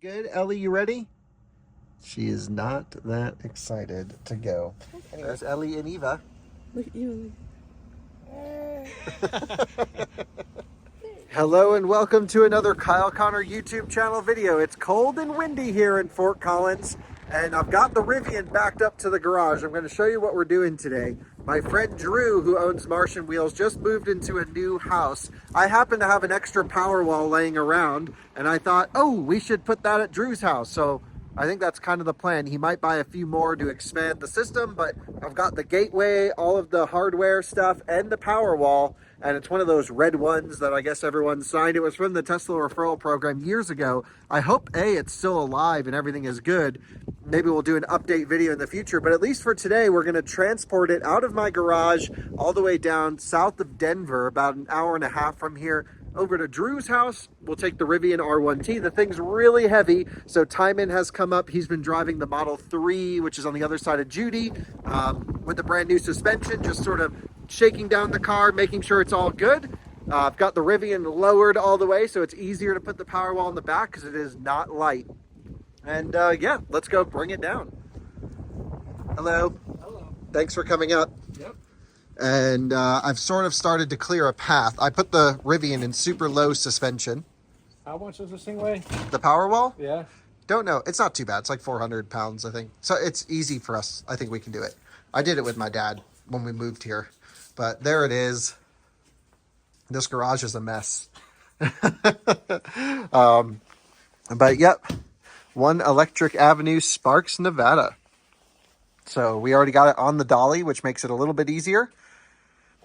Good. Ellie, you ready? She is not that excited to go. Anyway, there's Ellie and Eva. Look at you. Hello and welcome to another Kyle Connor YouTube channel video. It's cold and windy here in Fort Collins, and I've got the Rivian backed up to the garage. I'm going to show you what we're doing today. My friend Drew, who owns Martian Wheels, just moved into a new house. I happen to have an extra Powerwall laying around, and I thought, oh, we should put that at Drew's house. So I think that's kind of the plan. He might buy a few more to expand the system, but I've got the gateway, all of the hardware stuff, and the Powerwall. And it's one of those red ones that I guess everyone signed. It was from the Tesla referral program years ago. I hope, A, it's still alive and everything is good. Maybe we'll do an update video in the future, but at least for today, we're gonna transport it out of my garage all the way down south of Denver, about an hour and a half from here, over to Drew's house. We'll take the Rivian R1T. The thing's really heavy, so Timon has come up. He's been driving the Model 3, which is on the other side of Judy, with the brand new suspension, just sort of shaking down the car, making sure it's all good. I've got the Rivian lowered all the way, so it's easier to put the Powerwall in the back because it is not light. And yeah, let's go bring it down. Hello. Hello. Thanks for coming up. Yep. And I've sort of started to clear a path. I put the Rivian in super low suspension. How much does this thing weigh? The Powerwall? Yeah. Don't know. It's not too bad. It's like 400 pounds, I think. So it's easy for us. I think we can do it. I did it with my dad when we moved here. But there it is. This garage is a mess. But yep. One Electric Avenue, Sparks, Nevada. So we already got it on the dolly, which makes it a little bit easier.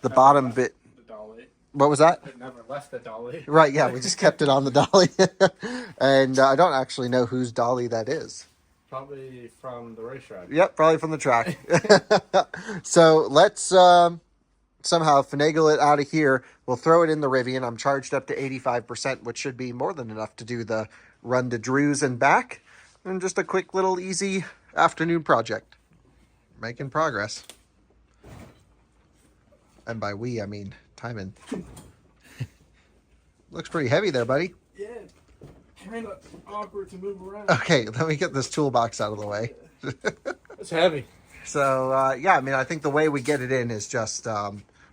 The bottom bit. The dolly. What was that? It never left the dolly. Right, yeah, we just kept it on the dolly. And I don't actually know whose dolly that is. Probably from the racetrack. Yep, probably from the track. So let's somehow finagle it out of here. We'll throw it in the Rivian. I'm charged up to 85%, which should be more than enough to do the run to Drew's and back. And just a quick little easy afternoon project. Making progress. And by we, I mean Timon. Looks pretty heavy there, buddy. Yeah. Kind of awkward to move around. Okay, let me get this toolbox out of the way. It's heavy. So, yeah, I mean, I think the way we get it in is just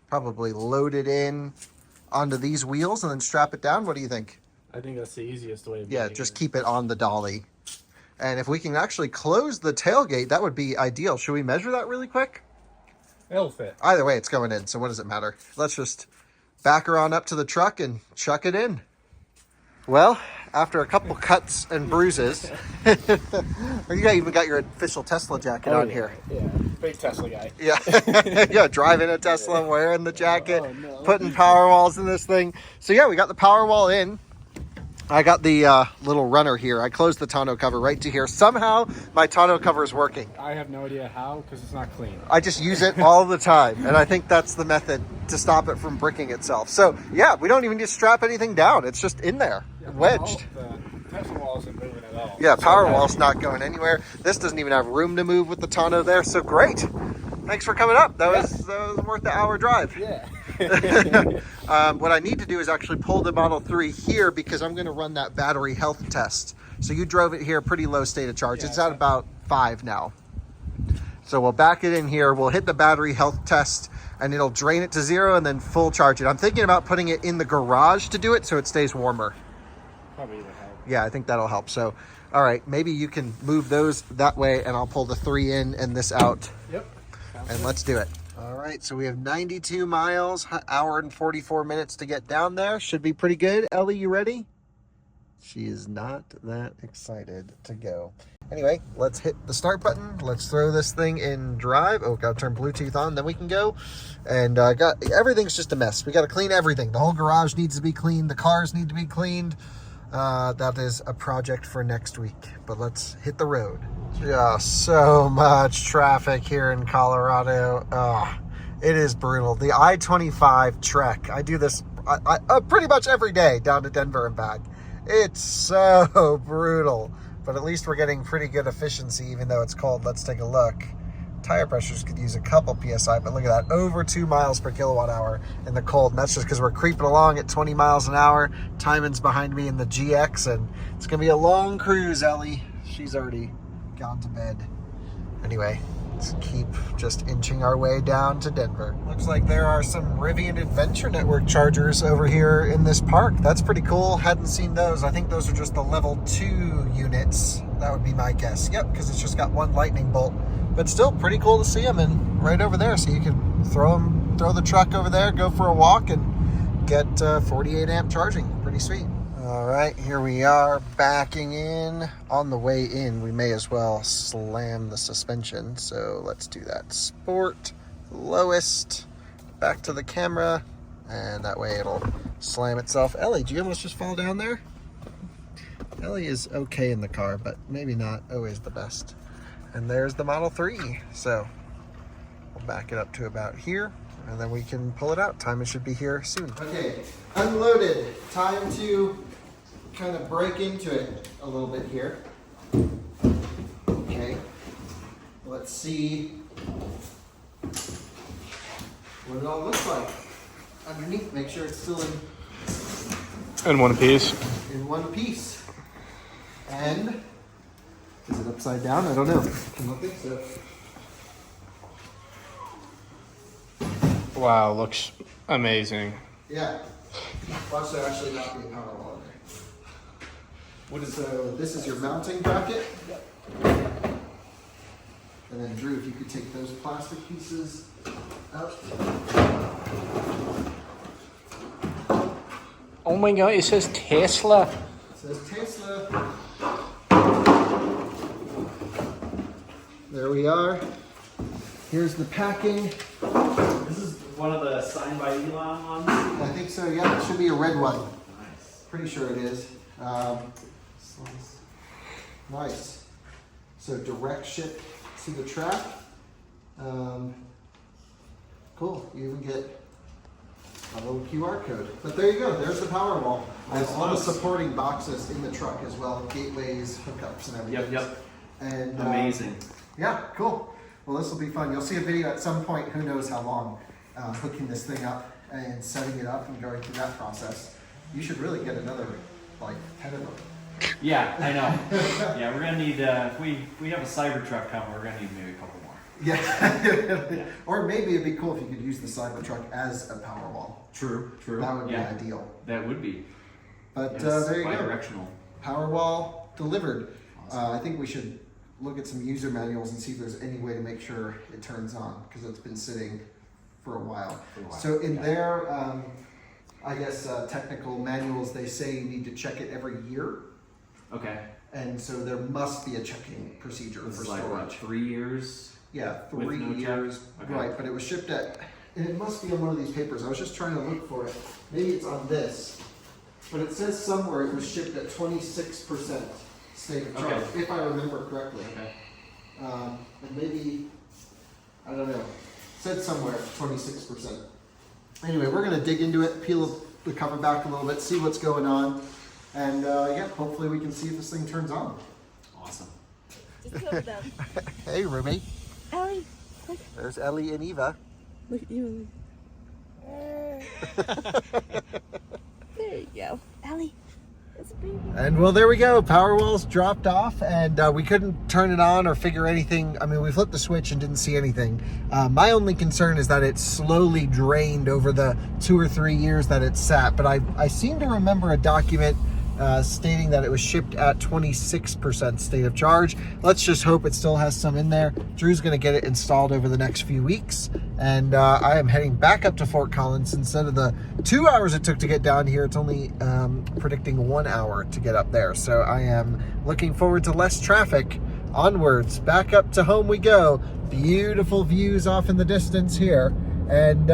probably load it in onto these wheels and then strap it down. What do you think? I think that's the easiest way of Yeah, getting just it. keep it on the dolly. And if we can actually close the tailgate, that would be ideal. Should we measure that really quick? It'll fit. Either way, it's going in, so what does it matter? Let's just back her on up to the truck and chuck it in. Well, after a couple cuts and bruises, you even got your official Tesla jacket on here. Yeah, big Tesla guy. Yeah, yeah, driving a Tesla, wearing the jacket, Oh, no. putting Powerwalls in this thing. So yeah, we got the Powerwall in. I got the little runner here. I closed the tonneau cover right to here. Somehow my tonneau cover is working. I have no idea how, because it's not clean. I just use it all the time, and I think that's the method to stop it from bricking itself. So yeah, we don't even just strap anything down. It's just in there, wedged. The Tesla wall isn't moving at all. Yeah, So Powerwall's not going anywhere. This doesn't even have room to move with the tonneau there, so great. Thanks for coming up. That was worth the hour drive. Yeah. What I need to do is actually pull the Model 3 here because I'm going to run that battery health test. So you drove it here, pretty low state of charge. Yeah, It's at about 5 now. So we'll back it in here. We'll hit the battery health test and it'll drain it to 0 and then full charge it. I'm thinking about putting it in the garage to do it so it stays warmer. Probably would help. Yeah, I think that'll help. So, all right, maybe you can move those that way and I'll pull the 3 in and this out. Yep. And let's do it. All right, so we have 92 miles, hour and 44 minutes to get down there. Should be pretty good. Ellie, you ready? She is not that excited to go. Anyway, let's hit the start button. Let's throw this thing in drive. Oh, gotta turn Bluetooth on, then we can go. And everything's just a mess. We gotta clean everything. The whole garage needs to be cleaned. The cars need to be cleaned. That is a project for next week, but let's hit the road. Just so much traffic here in Colorado. It is brutal. The I-25 trek. I do this pretty much every day down to Denver and back. It's so brutal, but at least we're getting pretty good efficiency even though it's cold. Let's take a look. tire pressures could use a couple PSI, but look at that, over 2 miles per kilowatt hour in the cold. And that's just because we're creeping along at 20 miles an hour. Timon's behind me in the GX, and it's going to be a long cruise, Ellie. She's already gone to bed. Anyway, let's keep just inching our way down to Denver. Looks like there are some Rivian Adventure Network chargers over here in this park. That's pretty cool. Hadn't seen those. I think those are just the level 2 units. That would be my guess. Yep, because it's just got one lightning bolt. But still pretty cool to see them, and right over there, so you can throw the truck over there, go for a walk, and get 48 amp charging. Pretty sweet. All right, here we are backing in. On the way in, we may as well slam the suspension. So let's do that. Sport, lowest, back to the camera, and that way it'll slam itself. Ellie, do you almost just fall down there? Ellie is okay in the car, but maybe not always the best. And there's the Model 3. So we'll back it up to about here, and then we can pull it out. Timon should be here soon. Okay, unloaded. Time to kind of break into it a little bit here. Okay, let's see what it all looks like underneath. Make sure it's still In one piece. in one piece. And is it upside down? I don't know. I don't think so. Wow, looks amazing. Yeah. Watch there actually not be a Powerwall in there. What is so this is your mounting bracket? Yep. And then Drew, if you could take those plastic pieces out. Oh my god, it says Tesla. It says Tesla. There we are. Here's the packing. This is one of the signed by Elon ones? I think so, yeah. It should be a red one. Nice. Pretty sure it is. Nice. So direct ship to the track. Cool. You even get a little QR code. But there you go. There's the Powerwall. There's all the supporting boxes in the truck as well. Gateways, hookups, and everything. Yep. And Amazing. yeah, cool. Well, this will be fun. You'll see a video at some point, who knows how long, hooking this thing up and setting it up and going through that process. You should really get another, like, 10 of them. Yeah, I know. Yeah, we're gonna need, if we have a Cybertruck coming, we're gonna need maybe a couple more. Yeah. Or maybe it'd be cool if you could use the Cybertruck as a Powerwall. True. That would be ideal. That would be. But Yes, there you go. bi-directional. Powerwall delivered. Awesome. I think we should look at some user manuals and see if there's any way to make sure it turns on, because it's been sitting for a while. So in their, I guess, technical manuals, they say you need to check it every year. Okay. And so there must be a checking procedure This for is like storage. what, 3 years? Yeah, with 3 no check? years. Okay. Right, but it was shipped at, and it must be on one of these papers. I was just trying to look for it. Maybe it's on this. But it says somewhere it was shipped at 26% state of charge, Okay. if I remember correctly. Okay. And maybe, I don't know, it said somewhere 26%. Anyway, we're gonna dig into it, peel the cover back a little bit, see what's going on. And yeah, hopefully we can see if this thing turns on. Awesome. Just cover them. Hey, roommate. Ellie, look, There's Ellie and Eva. look at you. There you go. Ellie, it's a baby. And well, there we go. Powerwall's dropped off, and we couldn't turn it on or figure anything. I mean, we flipped the switch and didn't see anything. My only concern is that it slowly drained over the 2 or 3 years that it sat. But I seem to remember a document stating that it was shipped at 26% state of charge. Let's just hope it still has some in there. Drew's going to get it installed over the next few weeks, and I am heading back up to Fort Collins. Instead of the 2 hours it took to get down here, it's only predicting 1 hour to get up there. So I am looking forward to less traffic. Onwards, back up to home we go. Beautiful views off in the distance here, and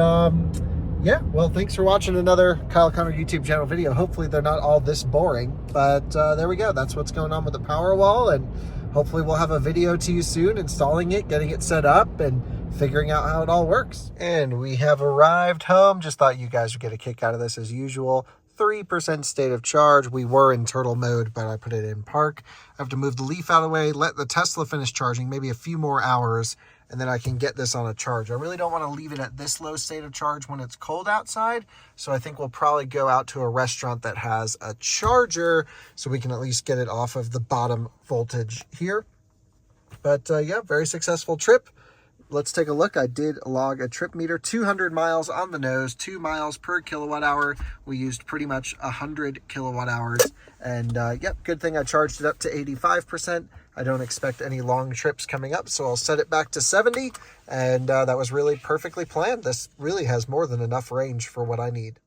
yeah, well, thanks for watching another Kyle Connor YouTube channel video. Hopefully they're not all this boring, but there we go. That's what's going on with the Powerwall, and hopefully we'll have a video to you soon, installing it, getting it set up, and figuring out how it all works. And we have arrived home. Just thought you guys would get a kick out of this as usual. 3% state of charge. We were in turtle mode, but I put it in park. I have to move the leaf out of the way, let the Tesla finish charging, maybe a few more hours, and then I can get this on a charge. I really don't want to leave it at this low state of charge when it's cold outside, so I think we'll probably go out to a restaurant that has a charger so we can at least get it off of the bottom voltage here. But yeah, very successful trip. Let's take a look. I did log a trip meter, 200 miles on the nose, 2 miles per kilowatt hour. We used pretty much 100 kilowatt hours. And yep, good thing I charged it up to 85%. I don't expect any long trips coming up, so I'll set it back to 70. And that was really perfectly planned. This really has more than enough range for what I need.